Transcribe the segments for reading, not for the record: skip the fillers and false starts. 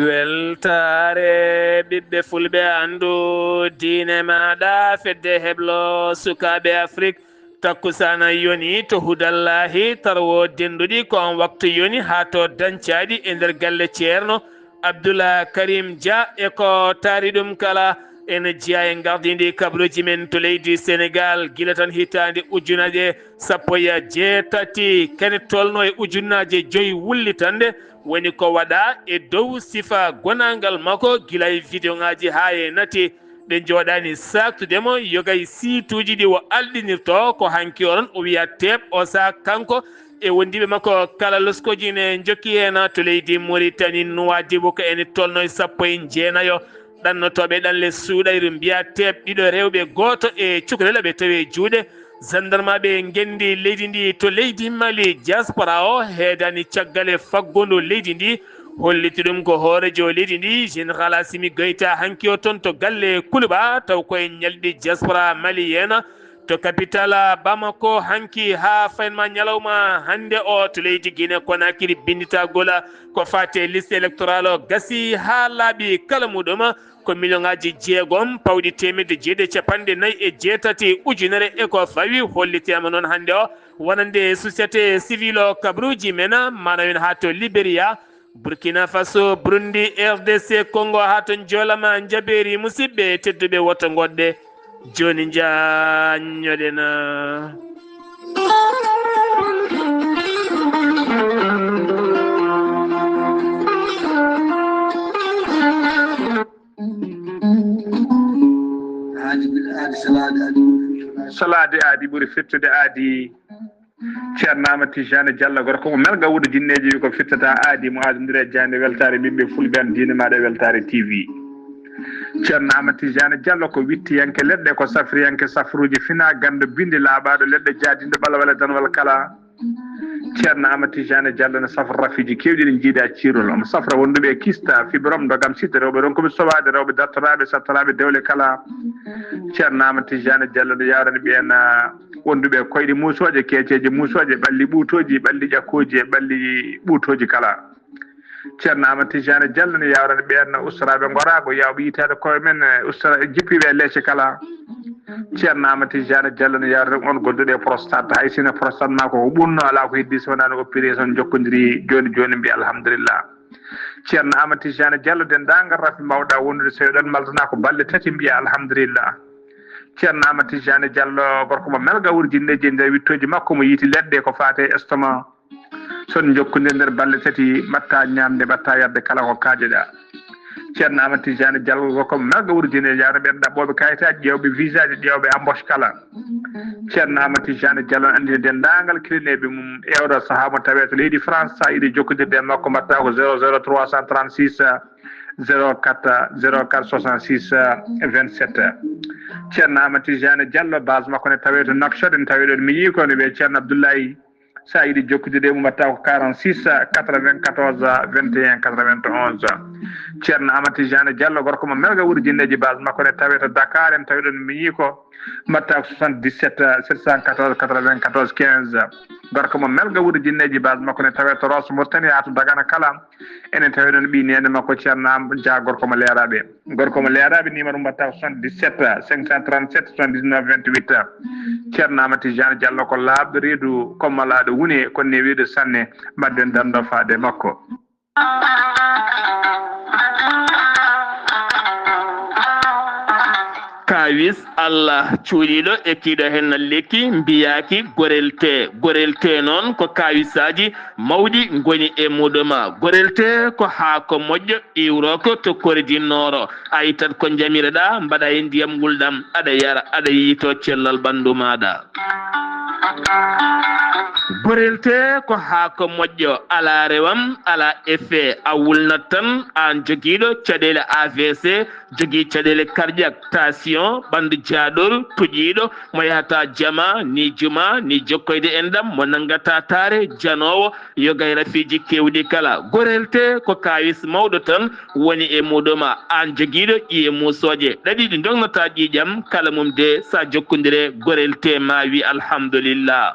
weltare ɓiɓɓe fulɓe andu diine maɗa fedde heblo sukaɓe afrique takkusana yoni to hudallahi tarwo denduɗi ko on waktu yoni ha to dañcaɗi e nder galle ceerno Abdoulaye Karim Dia e ko taari ɗum kala ene jeeya e gardidi kabaruji men to leydi Sénégal guila tan hitande ujunnaje sappo e jeetati kene tolno e ujunnaje joyyi wullitande woni ko waɗa e dow sifa gonangal makko guila e vidéo ŋaji ha e nati ɗe jooɗani saktudemo yogay situji ɗi o aldinirto ko hanki onon o wiya teeb o sak kanko e wondiɓe makko kala loskoji ne jokki hen to leydi Mauritanie Nouadhibou ko ene tolno e sappo e jeenayo ɗannotoɓe ɗanle suuɗayru mbiya teeb ɗiɗo rewɓe goto e cukalel ɓe tawi juuɗe gendarmeɓe gendi leydi ndi to leydi Mali diaspora o heedani caggal e faggodu leydi ndi holliti ɗum ko hoorejo leydi ndi général Assimi Goïta hanki o toon to galle Kuluɓa taw koye ñalɗi diaspora malienne to capital Bamako hanki ha faynma ñalawma hande o to leydi Guinée Conakry binditagol ko fate liste électoral o gasi ha laaɓi kala muɗum ko million ngaji 6 pawɗi temedde 9.7 ujunere e ko fawi hollitema noon hande o wonande société civile o kabruji men manawin ha to Libéria Burkina Faso Burundi RDC Congo ha to jolama jaɓeri musidɓe tedduɓe woto goɗɗe joni jañoɗena salade aadi ɓuuri firtude aadi ceerno Amadou Tijani Diallo gorko mo melga wuudo jinneji wi ko firtata aadi mo adodiri e jande weltare ɓiɓɓe fulɓe an diine maɗa weltare TV ceerno Amadou Tijani Diallo ko wittiyanke leɗɗe ko safriyanke safruji fina gando binde laaɓaɗo leɗɗe jaadinde ɓalawale danwal kala ceerno Amadou Tijani Diallo ne safra rafiji kewɗi ɗi jiiɗa cirol omo safra wonduɓe kista fibrom dogam sitte rewɓe ɗon komi sowaade rewɓe dartoraɓe sattaraɓe dewle kala ceerno Amadou Tijani Diallo no yawrani ɓen wonduɓe koyɗe musoje keeceje musoje ɓalli ɓuutoji ɓalli ƴakkoji e ɓalli ɓuutoji kala ceerno Amadou Tijani Diallo no yawrani ɓen ustaraɓe gorago yawɓe yitade koye men ustara jippiɓe leecce kala ceerno Amadou Tijani Diallo no yawrani on gonduɗe prostate hay sino prostate ma ko ɓurno ala ko heddi so wonano opération jokkodiri joni joni mbiya alhamdulillah ceerno Amadou Tijani Diallo dendagal rafi mbawɗa wondude so ɗon maldana ko balɗe tati mbiya alhamdulillah ceerno Amadou Tijani Diallo gorko mo melga wurjinneji nder wittoji makko mo yiiti leɗɗe ko fate estomac son jokkude nder balɗe tati mbatta ñamde mbatta yadde kala ko kaajeɗa ceerno Amadou Tijani Diallo gorko mo melga wurjinneji yawno ɓen ɗaɓɓoɓe kayitaji ƴewɓe visa ji ƴewɓe embauche kala ceerno Amadou Tijani Diallo andini dendagal kilineɓe mum ewɗo saaha mo tawe to leydi France sa yiiɗi jokkodirde makko mbatta ko 00 336 04 04 66 27 ceerno Amadou Tijani Diallo base makko ne tawe to Nouakchott ne tawe ɗon mi yii ko ne wiye ceerno Abdoulaye sa yiiɗi jokkodirde mum mbatta ko 46 94 21 91 ceerno Amadou Tijani Diallo gorko mo melga wurjinneji base makko ne tawe to Dakar en tawi ɗon mi yii ko mbatta ko 77 714 94 15 gorko mo melga wurjinneji base makko ne tawe to Rosso Mauritanie ha to Dagana kala enen tawi ɗon ɓi nene makko ceerno Amadou Dia gorko mo leeraɓe numéro mbatta ko 77 537 79 28 ceerno Amadou Tijani Diallo ko laaɓɗo reedu kommalaɗo wune kono ne wiide sanne mbadden dando faade makko kawis Allah cuuɗiɗo e kiiɗo hen lekki mbiyaki gorelte noon ko kawisaji mawɗi goni e muɗuma gorelte ko haako moƴƴo iwroko to koridinnooro a yittat ko jamireɗa mbaɗa e ndiyam gulɗam aɗa yara aɗa yiito cellal ɓandu maɗa gorelte ko haako moƴƴo ala rewam ala effet a wulnat tan an joguiɗo caɗele AVC jogui caɗele cardiaque tension ɓandu jaaɗol tuƴiɗo mo yahata jama ni juma ni jokkoyde endam mo nangata taare janowo yogay rafiji kewɗi kala gorelte ko kawis mawɗo tan woni e muɗuma an joguiɗo ƴiye musoje ɗaɗi ɗi dognata ƴiƴam kala mum de sa jokkodire gorelte ma wi alhamdulillah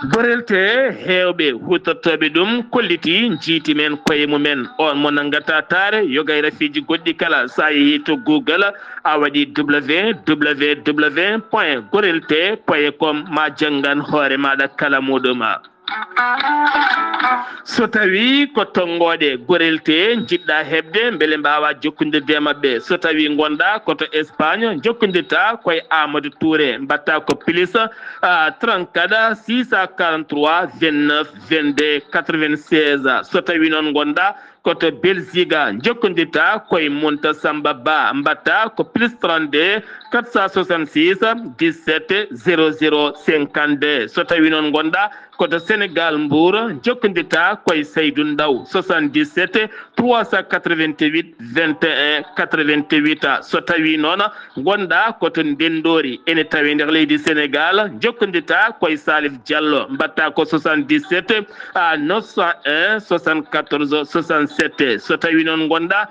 gorelte hewɓe hutortoɓe ɗum kolliti jiiti men koye mumen on mo nangata tare yogay rafiji goɗɗi kala sa yeehi to Google a waɗi www.gorelte.com ma janggan hoore maɗa kala muɗuma. So tawi ko tongoɗe gorelte jiɗɗa hebde beele mbawa jokkodirde e mabɓe, so tawi gonɗa koto Espagne jokkodirta koye Amadou Touré mbatta ko plus 34 643 29 22 96. So tawi noon gonɗa koto Belgique jokkodirta koye Monta Samba Ba mbatta ko plus 32 466 17 00 52. So tawi noon gonɗa koto Sénégal Mbour jokkodirta koye Seydou Ndaw 77 388 21 88. So tawi noon gonɗa koto Ndendori ene tawi nder leydi Sénégal jokkodirta koye Salif Diallo mbatta ko 77 901 74 67. So tawi noon gonɗa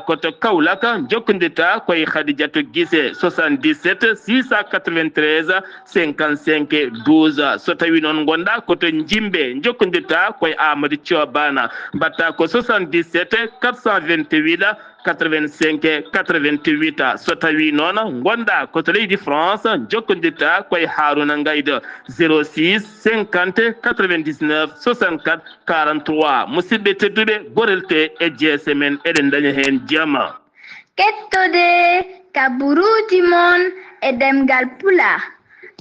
koto Kaolack jokkodirta koye Khadijatou Guissé 77 693 55 12. So tawi noon gonɗa koto Jimbe jokkodirta koye Amadou Thiobana mbatta ko 77 428 85 88. So tawi noon gonɗa koto leydi France jokkodirta koye Harouna Ngaydo 06 50 99 64 43. musidɓe tedduɓe gorelte e jeese men eɗen daña hen jama. Kettude kaburuji mon e demgal pula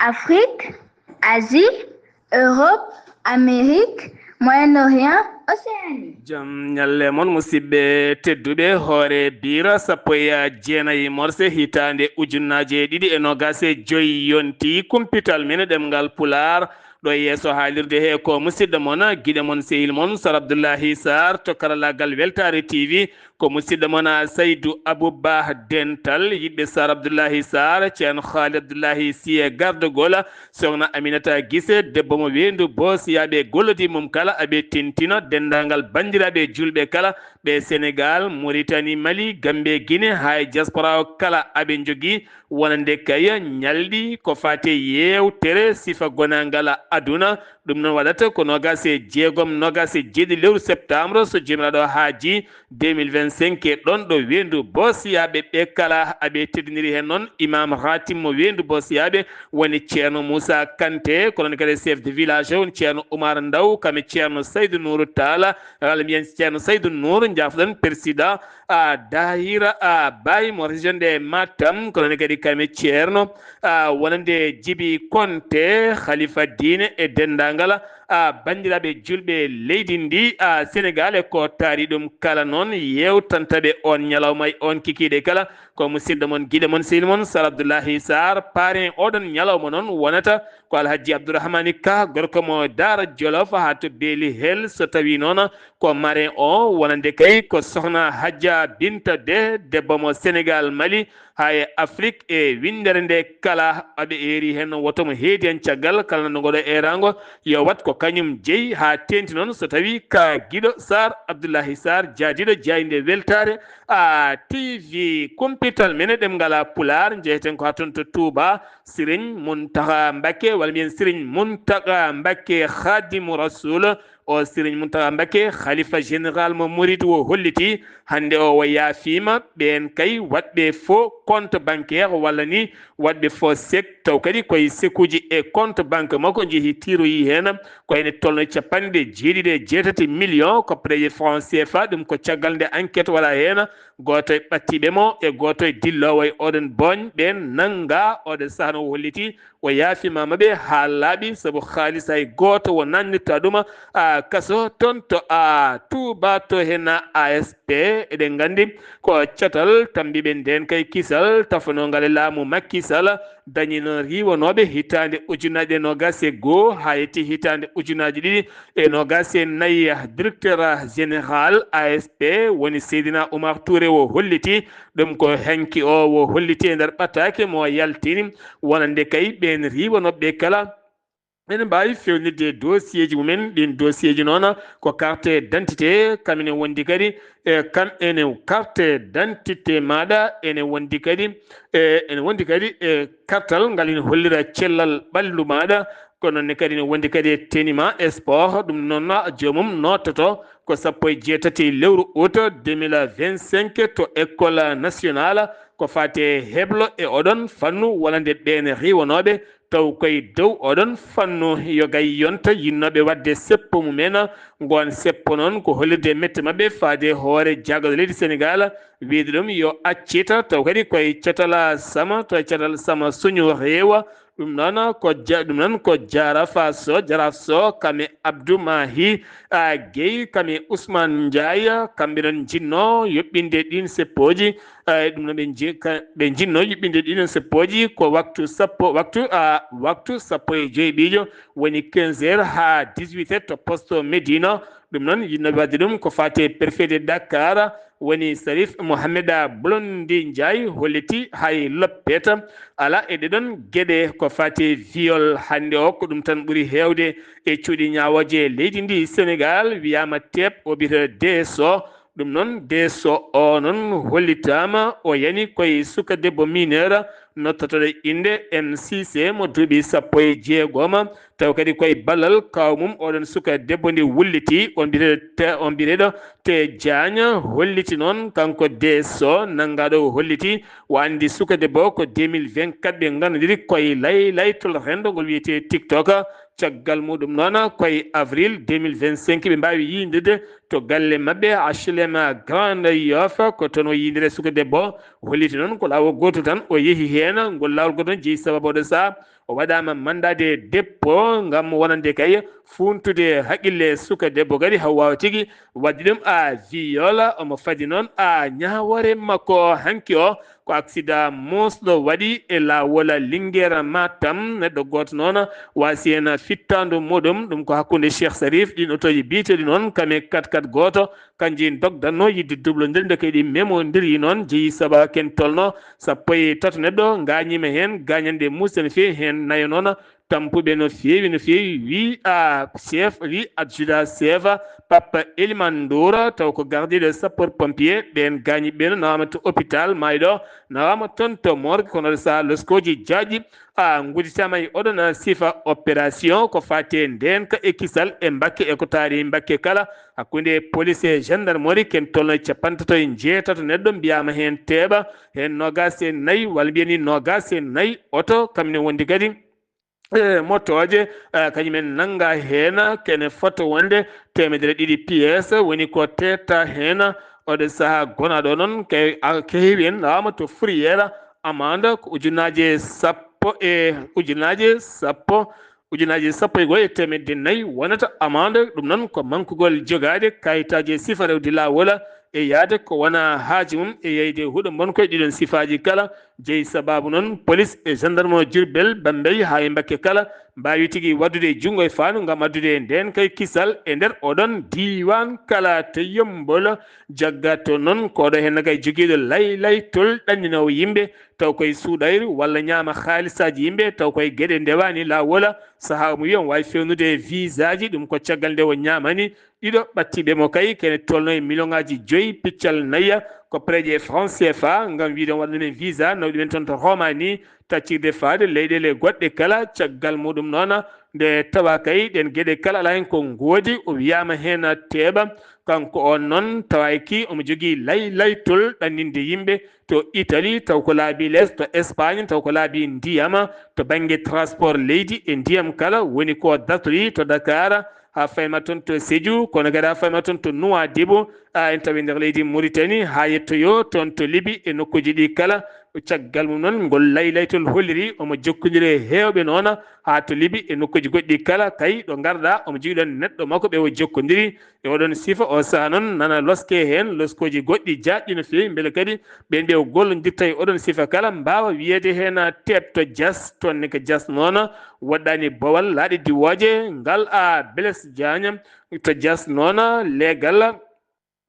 Afrique, Asie, Europe, Amérique, Moyen-Orient, Océanie. Jam nyalle mon musidɓe tedduɓe hoore bira sappo e jeenayi morse hitande ujunnaje ɗiɗi e nogase joyi yonti kumpital men ɗemgal pular ɗo yeeso haalirde he ko musidɗo mon guiɗe mon sehil mon Sar Abdoullahi Sarr to karallagal Weltare TV ko musidɗo mon Saydou Abouba Dental yiɗɓe Sar Abdoullahi Sarr ceerno Khalid Abdoullahi Siye gardogol sohna Aminata Guissé debbo mo wendu bosiyaɓe gollodi mum kala aɓe tintino dendagal bandiraɓe julɓe kala ɓe Sénégal Mauritanie Mali Gambie Guinée hay diaspora o kala aɓe jogui wonande kay ñalɗi ko fate yewtere sifa gonangala aduna ɗum noon waɗata ko nogase jeegom nogase jeeɗi lewru septembre so jomiraɗo haaji 2025 e ɗon ɗo wendu bosiyaɓe ɓe kala aɓe teddiniri hen noon imam ratim mo wendu bosiyaɓe woni ceerno Moussa Kanté kono kadi chef de village woni ceerno Oumar Ndaw kame ceerno Saydou Nourou Talla walla mbiyen ceerno Saydou Nourou jafɗon président dahira Baye mo région de Matam kono kadi kame ceerno wonande Djibi Konté khalifa dine e dendangala bandiraɓe julɓe leydi ndi Sénégal e ko taari ɗum kala noon yewtantaɓe on ñalawma on kikiɗe kala ko musidɗo mon guiɗe mon sehil mon Sar Abdoullahi Sarr parrain oɗon ñalawma noon wonata ko Alhaji Abdourahmani Ka gorko mo Daara Jolof ha to Beeli Hel so tawi noon ko marin o wonande kay ko sohna Hadja Binta debbo mo Sénégal Mali hay Afrique e windere nde kala aɓe eri hen wotomo heedi hen caggal kala no goɗo erango yo wat ko kañum jeeyi ha tenti noon so tawi ka guiɗo Sar Abdoullahi Sarr jaadiɗo jayde weltare TV kumpital mene ɗemgal pular jeeyeten ko hatton to Touba Serigne Mountakha Mbacké walla mbiyen Serigne Mountakha Mbacké Khadimou Rasoul o Serigne Mountakha Mbacké khalifa général mo Mouride o holliti hande o yaafima ɓen kay waɗɓe faux compte bancaire walla ni waɗɓe faux chèque taw kadi koye sekuji e compte banque makko jeehi tiroyi hen ko ene tolno capanɗe jeetati million ko pré franc CFA ɗum ko caggal nde enquête wala hen goto e ɓattiɓe mo e goto e dillowo e oɗon boñ ɓen nanga oɗo sahno o holliti o yaafimama ɓe ha laaɓi saabu haalis hay goto wo nannirta ɗum kaso toon to Touba to hen ASP eɗen gandi ko catal tambiɓe nden kay kisal tafanogal e laamu Macky Sall dañino riwonoɓe hitande ujunaje nogas e goho ha yetti hitande ujunaje ɗiɗi e nogas e nayyi directeur général ASP woni Seydina Oumar Touré o holliti ɗum ko hanki o wo holliti e nder ɓattake mo yaltini wonande kay ɓen riwonoɓe kala ene mbawi fewnirde dossier ji mumen ɗin dossier ji noon ko carte d'identité kamine wondi kadi kam ene carte d'identité maɗa ene wondi kadi e kartal ngal ina hollira cellal ɓallu maɗa kono ne kadi no wondi kadi tenima sport ɗum noon jomum nototo ko 17 lewru août 2025 to école nationale ko fate heblo e oɗon fannu walande ɗene riwanoɓe taw koye dow oɗon fannu yogay yonta yinnoɓe wadde seppo mumen gon seppo noon ko hollirde mette mabɓe faade hoore jagol leydi Sénégal wiide ɗum yo accita taw kadi koye catala sama to catal sama suñu rewa ɗum noon ko jaraf so kame Abdou Mahi Gueye kame Ousmane Ndiaye kamɓe ɗon jinno yoɓɓinde ɗin seppoji ɗum noon ɓe jinno yoɓɓinde ɗin seppoji ko waktu sappo e joyi ɓiijo woni 15h ha 18h to poste Médina ɗum noon yinnoɓe wadde ɗum ko fate préfet de Dakar woni Sarif Mohamed Blondi Ndiaye holliti hay loppeta ala e ɗeɗon gueɗe ko fati viol hande o ko ɗum tan ɓuuri hewde e cuuɗi ñawoje leydi ndi Sénégal wiyama teɓ o bita DSO ɗum noon DSO o noon hollitama o yani koye suka debbo mineur nottotoɗo inde MCC mo duuɓi 16 taw kadi koye ballal kawmum oɗon suka debbo ndi wulliti on mbiɗeɗo te Diagne holliti noon kanko DSO nanggaɗo holliti o andi suka debbo ko 2024 ɓe gandodiri koye laytol rendo ngol wiyete TikTok caggal muɗum noon koye avril 2025 ɓe mbawi yindede to galle mabɓe HLM Grande Yoff ko toon o yindire suka debbo holliti noon ko lawol goto tan o yeehi hen ngol lawol goto jeeyi sababu oɗo saaha o waɗama mandade dépôt ngam wonande kay funtude haqqille suka debbo kadi haw wawa tigui wadde ɗum viol omo faadi noon ñawore makko hanki o ko accident musɗo waɗi e lawol Linguére Matam neɗɗo goto noon wasi hen fittandu muɗum ɗum ko hakkude Cheikh Sarif ɗin otoji biteɗi noon kame 4x4 goto kanji dogdanno yidde dublodir nde kayɗi memodiri noon jeeyi saabu ken tolno 13 neɗɗo gañima hen gañande musi no fewi hen nayo noon tampuɓe no fewi wi chef wi adjudant chef Papa Eliman Ndoura taw ko gardiɗo sapeur pompier ɓen gañi ɓen nawama to hôpital mayɗo nawama toon to morgue kono sa loskoji jaaƴi guditama e oɗon sifa opération ko fate ndenka e kisal e Mbacké e ko taari Mbacké kala hakkude police e gendarmerie ken tolno 56 neɗɗo mbiyama hen teeɓa hen 24 walla mbiyani 24 oto kamne wondi kadi motoje kañumen nanga hen kene foto wonde 200 pièces woni ko tetta hen oɗo saaha gonaɗo noon keewi en lawama to fourrière amende ko ujunaje sappo e goy e temedde nayyi wonata amende ɗum noon ko mankugol jogade kayitaji sifa rewde lawol e yaade ko wona haaji mum e yeyde huuɗo bonkoye ɗiɗon sifaji kala jeeyi sababu noon police e gendarme Diourbel Bambey ha e Mbacké kala mbawi tigui waddude junggo e faandu gam addude nden kay kisal e nder oɗon diwan kala to Yeumbeul jaggatto noon koɗo hen kay joguiɗo laytol ɗanninowo yimɓe taw koye suuɗayru walla ñaama haalisaji yimɓe taw koye gueɗe ndewani lawol saaha mo wi on wawi fewnude visa ji ɗum ko caggal nde o ñamani ɗiɗo ɓattiɓe mo kay kene tolno e million ngaji 5 piccal nayya ko préje France CFA ngam wiide waɗa ɗumen visa nawɗi men toon to Roma ni taccirde faade leyɗele goɗɗe kala caggal muɗum noon nde tawa kay ɗen gueɗe kala ala hen ko goodi o wiyama hen teeɓa kanko on noon tawaki omo jogui laytol ɗanninde yimɓe to Italie taw ko laabi less to Espagne taw ko laabi ndiyam to banggue transport leydi e ndiyam kala woni ko dartori to Dakar ha fayma toon to Sédhiou kono kadi ha fayma toon to Nouadhibou en tawi nder leydi Mauritanie ha yettoyo toon to Libye e nokkuji ɗi kala caggal mum noon ngol laytol holliri omo jokkodiri hewɓe noon ha to Libye e nokkuji goɗɗi kala kay ɗo garɗa omo jogui ɗon neɗɗo makko ɓe o jokkodiri e oɗon sifa o saaha noon nana loske hen loskoji goɗɗi jaɗɗi no fewi beele kadi ɓen ɓe gollodirta e oɗon sifa kala mbawa wiyede hen teɓ to Dias toonne ko Dias noon waɗɗani Bowal laaɗe diwoje ngal Blaise Diagne to Dias noon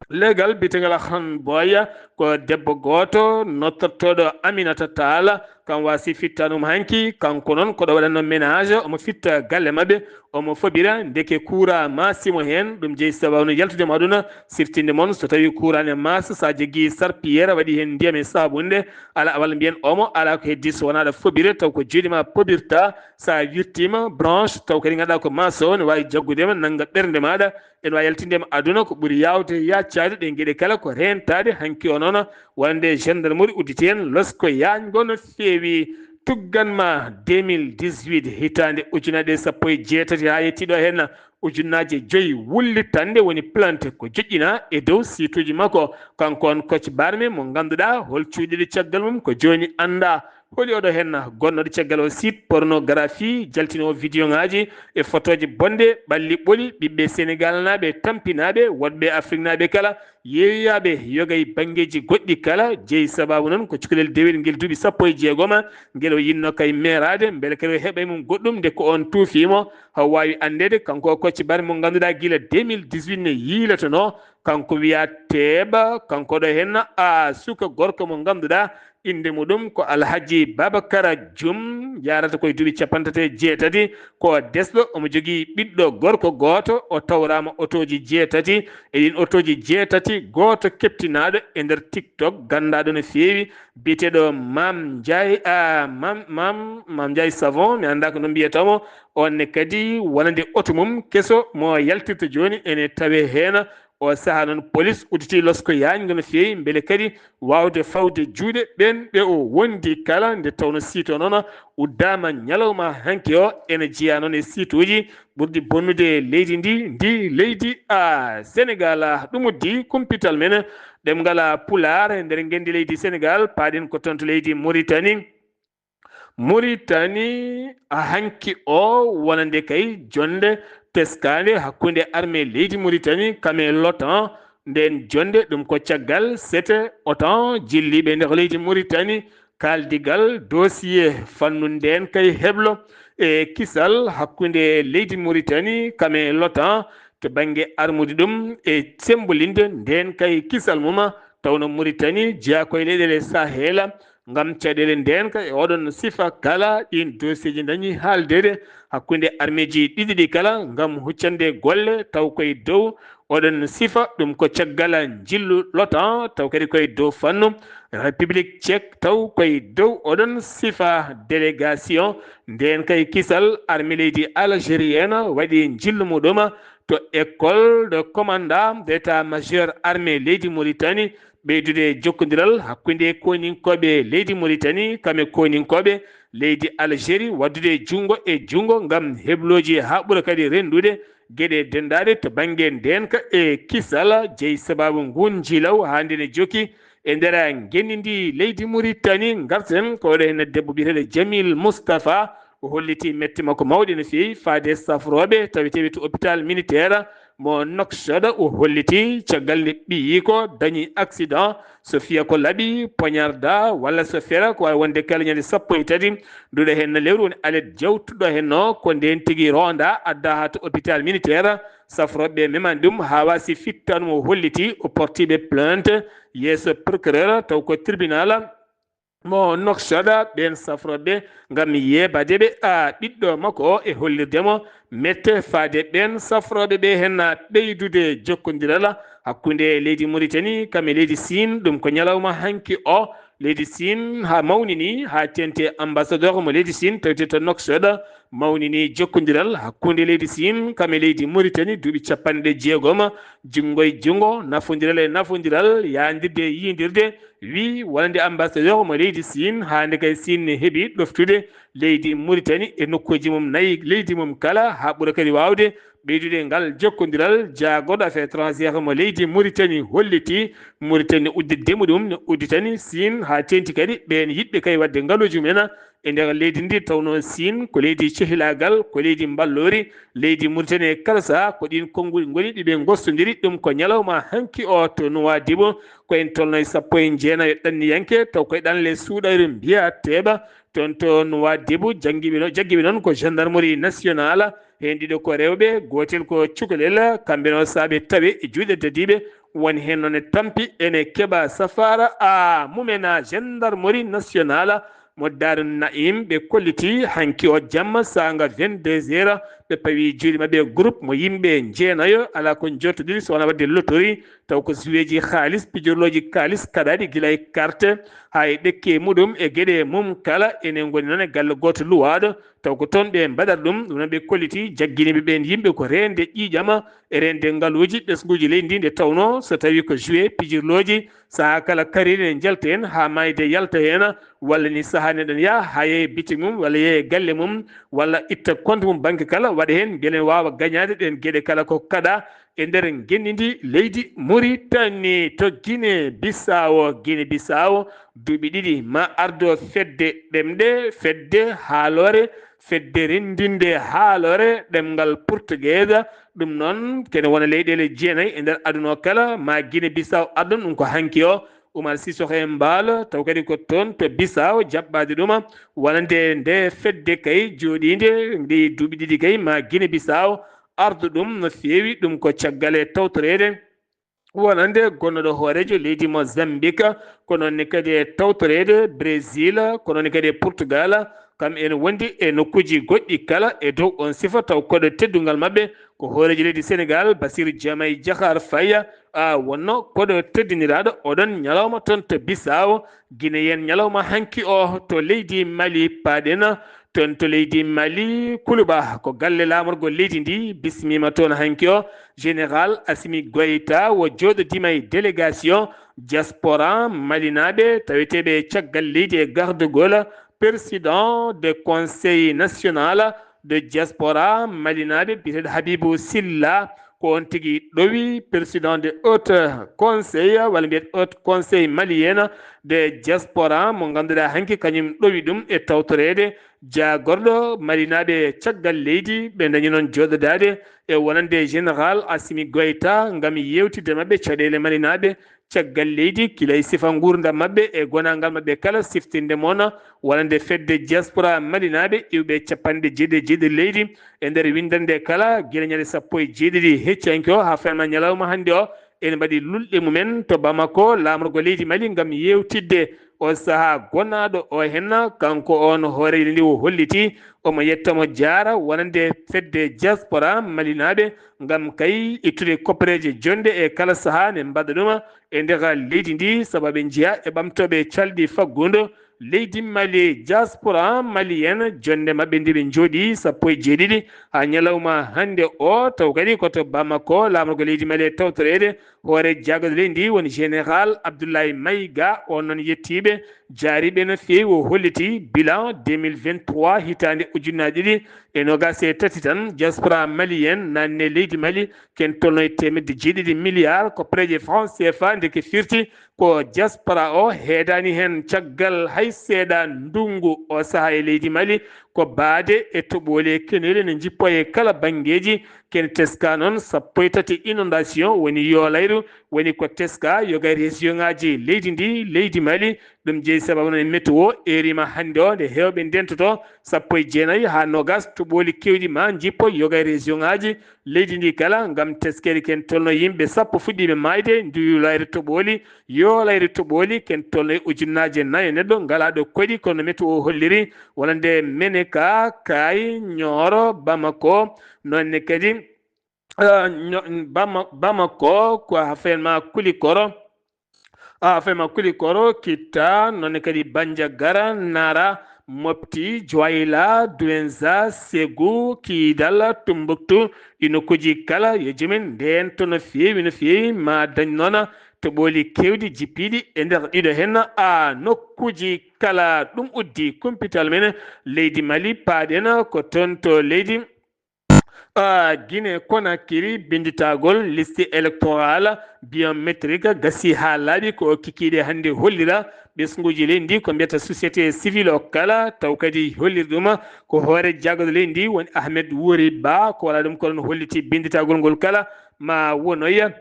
légal bitegal han boya ko debbo goto nottortoɗo Aminata Tall kan wasi fittanum hanki kanko noon koɗo waɗanno ménage omo fitta galle mabɓe omo foɓira ndeke courant masimo hen ɗum jeeyi sababu no yaltudemo aduna siftinde moon so tawi courant ne masa sa jogui sarpillere waɗi hen ndiyam e sabunde ala walla mbiyen omo ala ko heddi so wona aɗa foɓire taw ko juuɗema poɓirta sa wirtima branche taw kadi ganduɗa ko maso o ne wawi jaggudema nangga ɓerde maɗa ene wawi yaltindema aduna ko ɓuuri yawde yaccade ɗe gueɗe kala ko rentade hanki o noon wonde gendarmerie udditi hen losko yajgo no feewi tugganma 2018 hitande ujunnaje 17 ha yettiɗo hen ujunnaje 5 wullitande woni plante ko joƴƴina e dow situji makko kanko on Kocc Barme mo ganduɗa hol cuuɗiɗi caggal mum ko joni anda holi oɗo hen gonnoɗo caggal o site pornographie jaltino vidéo ngaji e photoji bonde ɓalli ɓooli ɓiɓɓe Sénégal naɓe tampinaɓe woɗɓe Afrique naɓe kala yeeyaɓe yogay banggueji goɗɗi kala jeeyi sababu noon ko cukalel dewel guel duuɓi 16 guel o yinno kay merade beele kadi o heeɓay mum goɗɗum nde ko on tuufimo haw wawi andede kanko Kocc Barme mo ganduɗa guila 2018 ne yiilatono kanko wiya teeɓa kanko ɗo hen a suka gorko mo ganduɗa inde muɗum ko Alhaji Babacara Dioum yarata koye duuɓi 37 ko desɗo omo jogui ɓiɗɗo gorko goto o tawrama otoji 6 eɗin otoji 6 goto keptinaɗo e nder TikTok gandaɗo no feewi biyeteɗo Mam Ndiaye Mam Ndiaye Savon mi anda ko no mbiyatamo onne kadi wonande oto mum keso mo yaltirta joni ene tawe hen o saaha noon police udditi losko yajgo no feewi beele kadi wawde fawde juuɗe ɓen ɓe o wondi kala nde tawno site o noon uddama ñalawma hanki o ene jeeya noon e site uji ɓurɗi bonnude leydi ndi leydi Sénégal ɗum uddi kumpital men ɗemgal Pulaar e nder gendi leydi Sénégal paaɗen ko toon to leydi Mauritanie hanki o wonande kay jonde teskade hakkunde armée leydi Mauritanie kame l'OTAN nden jonde ɗum ko caggal sete OTAN jilliɓe nder leydi Mauritanie kaldigal dossier fannu nden kay heblo e kisal hakkunde leydi Mauritanie kame l'OTAN to banggue armude ɗum e sembolinde nden kay kisal mum tawno Mauritanie jeeya koye leyɗele Sahel ngam caɗele nden ka e oɗon sifa kala ɗin dossier ji dañi haaldede hakkunde armée ji ɗiɗi ɗi kala ngam huccande golle taw koye dow oɗon sifa ɗum ko caggal jillu l'OTAN taw kadi koye dow fannu république tchèque taw koye dow oɗon sifa délégation nden kay kisal armée leydi algérienne waɗi jillu muɗum to école de commandant d'état majeur armée leydi Mauritanie ɓeydude jokkodiral hakkunde koninkoɓe leydi Mauritanie kame koninkoɓe leydi Algérie waddude jungo e jungo ngam hebloji ha ɓuura kadi rendude gueɗe dendaɗe to banggue ndenka e kisal jeeyi sababu ngun jiilaw hande ne jokki e nder gendidi leydi Mauritanie garten ko waɗa hen debbo biyeteɗo Jamil Moustapha o holliti metti makko mawɗe no feewi faade safroɓe taweteɓe to hôpital militaire mo Nouakchott o holliti caggal nde ɓiyi ko dañi accident so fiya ko laaɓi poignarda walla so fera ko wawi wonde kala ñande 13 nduɗo hen lewru woni alet jawtuɗo henno ko nden tigui ronda adda ha to hôpital militaire safroɓe memani ɗum ha wasi fittanmo holliti o portiɓe plainte yeeso procureur taw ko tribunal mo Nouakchott ɓen safroɓe ngam yebadeɓe ɓiɗɗo makko o e hollirdemo mette faade ɓen safroɓe ɓe hen ɓeydude jokkodiral hakkunde leydi Mauritanie kame leydi Sine ɗum ko ñalawma hanki o leydi Sine ha mawnini ha tente ambassadeur mo leydi Sine tawete to Nouakchott mawnini jokkodiral hakkunde leydi Sine kame leydi Mauritanie duuɓi 60 jungo e jungo nafodiral e nafodiral yadirde yidirde wi wonande ambassadeur mo leydi Sine hande kay Sine heeɓi ɗoftude leydi Mauritanie e nokkuji mum 4 leydi mum kala ha ɓuura kadi wawde ɓeydude ngal jokkodiral jaagoɗo affaire étrangére mo leydi Mauritanie holliti Mauritanie uddidemo ɗum ne udditani Sine ha tenti kadi ɓen yiɗɓe kay wadde ngaaluji mumen e nder leydi ndi tawno Sine ko leydi cehilagal ko leydi ballori leydi Mauritanie kala saha ko ɗin konnguli goni ɗiɓe gostodiri ɗum ko ñalawma hanki o to Nouadhibou ko en tolno e 19 ɗanniyanke taw koye ɗanle suuɗayre mbiya teeɓa toon to Nouadhibou jagguiɓe noon ko gendarmerie nationale hen ɗiɗo ko rewɓe gotel ko cukalel kamɓe no saaɓe tawe e juuɗe dadiɓe woni hen noon e tampi ene keɓa safara a mumena gendarmerie nationale mo Daaru Naim ɓe kolliti hanki o jamma sanga 22 heures ɓe pawi juuɗe mabɓe groupe mo yimɓe jeenayo ala ko jottoɗiri so wona wadde lotori taw ko suweji haalis pijorloji kalis kaɗaɗi guila e carte ha e ɗekke muɗum e gueɗe mum kala enen goni noon e galle goto luwaɗo taw ko toon ɓe mbaɗat ɗum ɗum noon ɓe kolliti jagguiniɓe ɓen yimɓe ko rende ƴiƴama e rende ngaaluji ɓesguji leydi ndi nde tawno so tawi ko joué pijirloji saaha kala karine ne jalta hen ha mayde yalta hen walla ni saaha neɗen yaa ha yeeye bitik mum walla yeeye galle mum walla itta compte mum banque kala waɗa hen beele wawa gagnade ɗen gueɗe kala ko kaɗa e nder gendidi leydi Mauritanie to Guinée Bissau duuɓi ɗiɗi ma ardo fedde ɗemɗe fedde haalore fedde rendinde haalore ɗemgal portugais ɗum noon kene wona leyɗele jeenayyi e nder aduna o kala ma Guinée Bissau adon ɗum ko hanki o Oumar Sissoko e Mbaalo taw kadi ko toon to Bissau jaɓɓade ɗum wonande nde fedde kay jooɗide ndi duuɓi ɗiɗi kay ma Guinée Bissau ardu ɗum no feewi ɗum ko caggal e tawtorede wonande gonnoɗo hoorejo leydi Mozambique ko noonne kadi e tawtorede Brésil ko noonne kadi e Portugal kam ene wondi e nokkuji goɗɗi kala e dow on sifa taw koɗo teddungal mabɓe ko hoorejo leydi Sénégal Bassirou Diomaye Diakhar Faye wonno koɗo teddiniraɗo oɗon ñalawma toon to Bissau Guinéen ñalawma hanki o to leydi Mali paaɗen toon to leydi Mali Kuluba ko galle lamorgo leydi ndi bismima toon hanki o général Assimi Goïta wo joɗodima e délégation diaspora malinaɓe taweteɓe caggal leydi e gardegol président du conseil national de diaspora malinaɓe biyeteɗo Habibou Silla ko on tigui ɗowi président de haute conseil walla mbiyete haute conseil malien de diaspora mo ganduɗa hanki kañum ɗowi ɗum e tawtorede jagorɗo malinaɓe caggal leydi ɓe dañi noon joɗodade e wonande général Assimi Goïta gam yewtidde mabɓe caɗele malinaɓe caggal leydi kilay sifa gurdam mabɓe e gonagal mabɓe kala siftinde moon wonande fedde diaspora malinaɓe iwɓe capanɗe jeeɗiɗi leydi e nder windande kala guila ñande 17 heccanki o ha fanma ñalawma hande o ene mbaɗi lulɗe mumen to Bamako lamorgo leydi Mali gam yewtidde o saaha gonnaɗo o henna kanko on hoorejo ndi o holliti omo yettamo jaara wonande fedde diaspora malinaɓe gam kay ittude koppareje jonde e kala saaha ne mbaɗa ɗum e nder leydi ndi sababu ɓe jiiya e ɓamtoɓe calɗi faggudu leydi Mali diaspora malien jonde mabɓe ndi ɓe jooɗi 17 ha ñalawma hande o taw kadi koto Bamako lamorgo leydi Mali e tawtorede hoore jagode leydi ndi woni général Abdoulaye Mayiga on noon yettiɓe jaariɓe no feewi o holliti bilan 2023 hitande ujunnaje ɗiɗi e nogas e tati tan diaspora malien nanne leydi Mali ken tolno e temedde jeeɗiɗi milliards ko préje franc CFA nde ke firti ko diaspora o heedani hen caggal hay seeɗa ndungu o saaha e leydi Mali ko baade e toɓole kenele ne jippo e kala banggueji ken teska noon 13 inondation woni yolayru woni ko teska yoga région ngaji leydi ndi leydi Mali ɗum jeeyi sababu noon météo erima hande o nde hewɓe ndentoto 19 ha nogas toɓoli kewɗi ma jippo yoga région ngaji leydi ndi kala gam teskede ken tolno yimɓe 10 fuɗɗiɓe mayde ndulayre toɓoli yolayre toɓoli ken tolno e ujunnaje 4 neɗɗo ngalaɗo koɗi kono météo holliri wonande Meneka Kay Nioro Bamako nonne kadi Bamako ko hafenma Kulikoro Kitta nonne kadi Bandiagara Nara Mopti Dioyla Douenza Ségou Kidal Tombouctou ino kuji kala yo jomin nden to no feewi ma dañ noon toɓoli kewɗi jippiɗi e nder ɗiɗo hen a nokkuji kala ɗum uddi kumpital men leydi Mali paaɗen ko toon to leydi Guinée Conakry binditagol liste électorale biométrique gasi ha laaɓi ko kikiɗe hande hollira ɓesguji leydi ndi ko mbiyata société civile o kala taw kadi holliri ɗum ko hoore jagode leydi ndi woni Ahmed Wouri Ba ko wala ɗum ko ɗon holliti binditagol ngol kala ma wonoya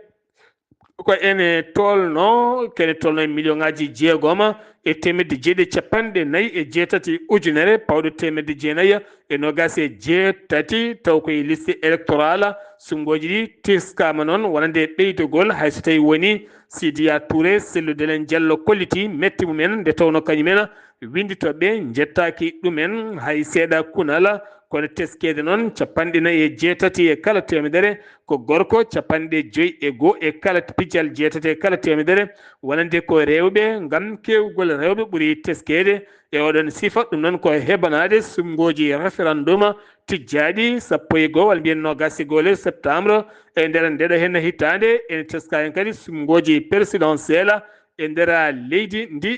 ko ene tolno kene tolno e million ngaji jeegom e temedde jeeɗiɗi capanɗe nayi e jeetati ujunere pawɗo temedde jeenayyi e nogas e jeetati taw koye liste électoral sumgoji ɗi teskama noon wonande ɓeydogol hayso tawi woni Sidiya Touré selludelen Diallo kolliti metti mumen nde tawno kañumen winditoɓe jettaki ɗumen hay seeɗa kunala kono teskede noon capanɗe nayi e jeetati e kala temedere ko gorko capanɗe joyyi e goho e kala pijjal jeetati e kala temedere wonande ko rewɓe ngam kewgol rewɓe ɓuuri teskede e oɗon sifa ɗum noon ko heɓanade sumgoji référendum tijjaɗi sappo e goho walla mbiyen nogas e goho septembre e nder ndeɗo henna hitande ene teska hen kadi sumgoji présidentiel e nder leydi ndi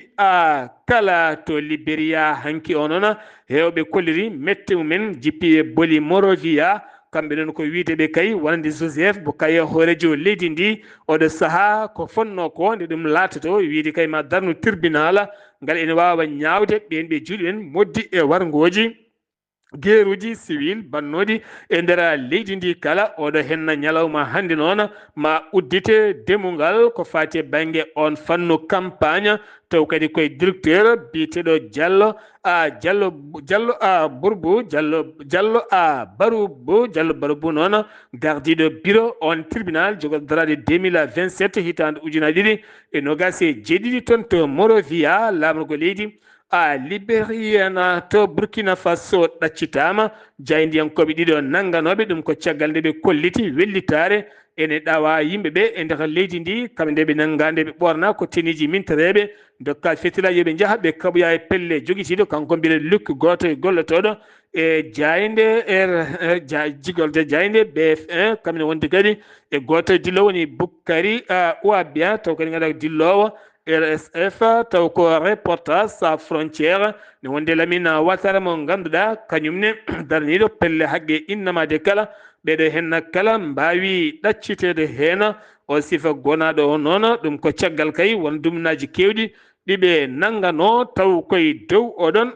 kala to Libéria hanki o noon hewɓe kolliri metti mumen jippi e Boli Morovia kamɓe noon ko wiiteɓe kay wonande Joseph Boukaya hoorejo leydi ndi oɗo saaha ko fonno ko nde ɗum laatoto wiide kay ma darnu tribunal ngal ene wawa ñawde ɓen ɓe juuɗe en moddi e wargoji gueruji civil bannoɗi e nder leydi ndi kala oɗo henna ñalawma hande noon ma uddite demugal ko fati banggue on fannu campagne taw kadi koye directeur biteɗo Diallo Bourbo Diallo Baroubou noon gardiɗo bureau on tribunal jogoɗo darade 2027 hitande ujunaje ɗiɗi e nogas e jeeɗiɗi toon to Morovia lamrugo leydi Libériana to Burkina Faso ɗaccitama jayndiyankoɓe ɗiɗo nangganoɓe ɗum ko caggal nde ɓe kolliti wellitare ene ɗawa yimɓeɓe e nder leydi ndi kamɓe nde ɓe nanggande ɓe ɓorna ko teniji mintereɓe dokka fettilaji yoɓe jaaha ɓe kaɓoya e pelle joguitiɗo kanko mbiyete Luc goto e gollotoɗo e jayde jigolde jayde BF1 kamɓene wonde kadi e goto e dillo woni Boukari Ouabia taw kadi gaɗa dillowo RSF taw ko Reporters sans frontiére ne wonde Lamine Ouattara mo ganduɗa kañumne darniɗo pelle haqqe innamade kala ɓeɗo henna kala mbawi ɗaccitede hen o sifa gonaɗo o noon ɗum ko caggal kay won dumnaji kewɗi ɗiɓe nanggano taw koye dow oɗon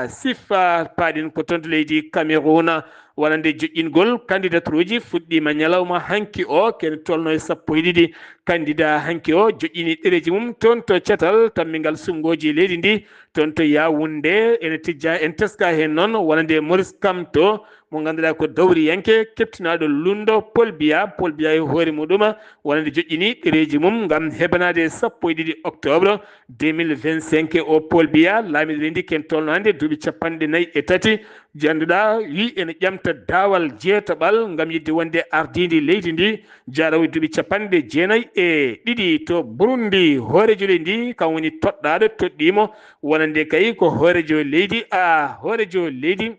sifa paɗin ko toon to leydi Cameroun wonande joƴƴingol candidature uji fuɗɗima ñalawma hanki o kene tolno e sappo e ɗiɗi candidat hanki o joƴƴini ɗereji mum toon to ceetal tammingal sumgoji leydi ndi toon to Yaoundé ene tijja en teska hen noon wonande Maurice Kamto mo ganduɗa ko dawriyanke keptinaɗo lundo Paul Biya e hoore muɗum wonande joƴƴini ɗereji mum gam heɓanade sappo e ɗiɗi octobre 2025 o Paul Biya laamiɗo ndi ken tolno hande duuɓi capanɗe nayyi e tati janduɗa wi ene ƴamta daawal jeetaɓal gam yidde wonde ardidi leydi ndi jaraw e duuɓi capanɗe jeenayyi e ɗiɗi to Burundi hoorejo leydi kam woni toɗɗaɗo toɗɗimo wonande kay ko hoorejo leydi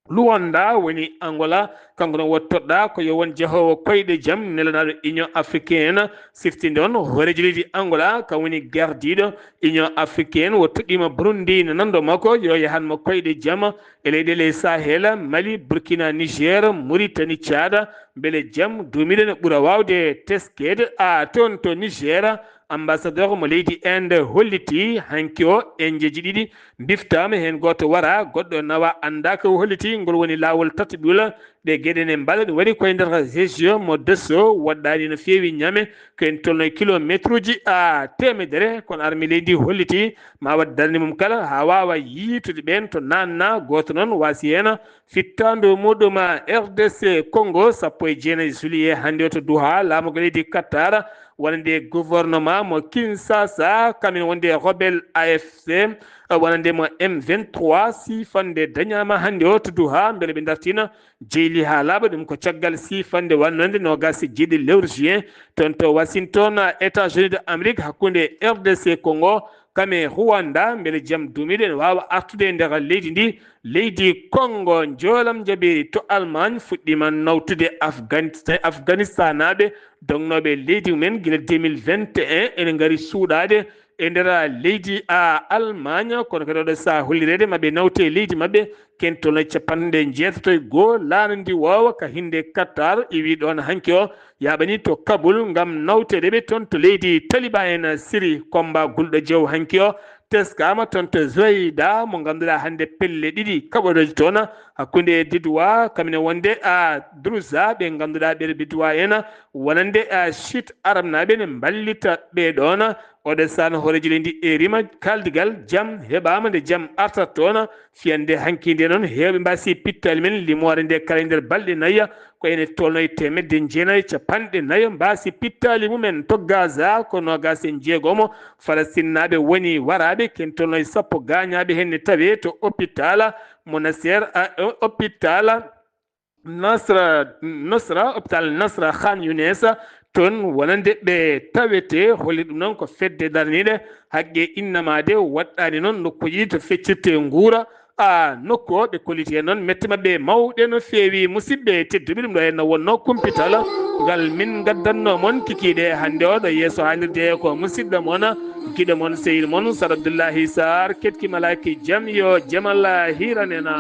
Luanda woni Angola kanko noon wot toɗɗa ko yo won jeehowo koyɗe jaam nelanaɗo Union africaine siftinde on hoorejo leydi Angola kam woni gardiɗo Union africaine wo toɗɗima Burundi no nando makko yo yahanmo koyɗe jaam e leyɗele Sahel Mali Burkina Niger Mauritanie Tchad beele jaam duumiɗo ne ɓuura wawde teskede toon to Niger ambassadeur mo leydi Inde holliti hanki o enjeji ɗiɗi biftama hen goto wara goɗɗo nawa anda ko holliti ngol woni lawol tataɓiwol ɗe gueɗe ne mbaɗa ɗum waɗi koye nder région mo Desso woɗɗani no fewi ñame koyen tolno kilométre uji temedere kono armi leydi holliti ma wat darde mum kala ha wawa yiitude ɓen to nanna goto noon wasi hen fittando muɗum RDC Congo sappo e jeenayyi juillet hande o to Douha laamugo leydi Qatar wonande gouvernement mo Kinshasa kamen wonde rebelle AFC wonande mo M23 sifande dañama hande o to Douha beele ɓe dartina jeyli ha laaɓa ɗum ko caggal sifande wannode nogas jeeɗi lewru juin toon to Washington États-Unis de Amérique hakkude RDC Congo kame Rwanda beele jaam duumiɗo ne wawa artude e nder leydi ndi leydi Congo joolam jaɓiri to Allemagne fuɗɗima nawtude Afghanistan naɓe dognoɓe leydi mumen guila 2021 ene gaari suuɗade e nder leydi Allemagne kono kadi oɗo saha hollirede maɓe nawte leydi mabɓe ken tolno capanɗe jeetato e goho laana ndi wowa ka hinde Qatar iwi ɗon hanki o yaɓani to Kaboul gam nawteɗeɓe toon to leydi Taliban en Syrie combat gulɗo jew hanki o teskama toon to Zoyda mo ganduɗa hande pelle ɗiɗi kaɓoɗoje toon hakkude Didoua kamine wonde Drouza ɓe ganduɗa ɓeɗo Didoua en wonande chiite arab naɓe ne ballita ɓeɗon oɗo sano horeji ndi e rima kaldigal jaam heɓama nde jaam artat toon fiyande hankide noon hewɓe mbasi pittali men limore nde kala nder balɗe nayya ko ene tolno e temedde jeenayyi capanɗe nayyo mbasi pittali mumen to Gaza ko nogas e jeegomo Falastinaɓe woni waraɓe ken tolno e sappo gañaɓe henne tawe to hôpital Monastir hôpital Nasra hôpital Nasra Khan Younes toon wonande ɓe tawete holli ɗum noon ko fedde darniɗe haqqe innamade waɗɗani noon nokkuji to feccirte guura nokku o ɓe kolliti noon metti mabɓe mawɗe no feewi musidɓe tedduɓe ɗum ɗo henno wonno kumpital ngal min gaddanno moon kikiɗe hande o ɗo yeeso haalirde ko musidɗo moon kiɗo moon sehil moon Sar Abdoullahi Sarr ketki malaki jaam yo jaam Allah hiranena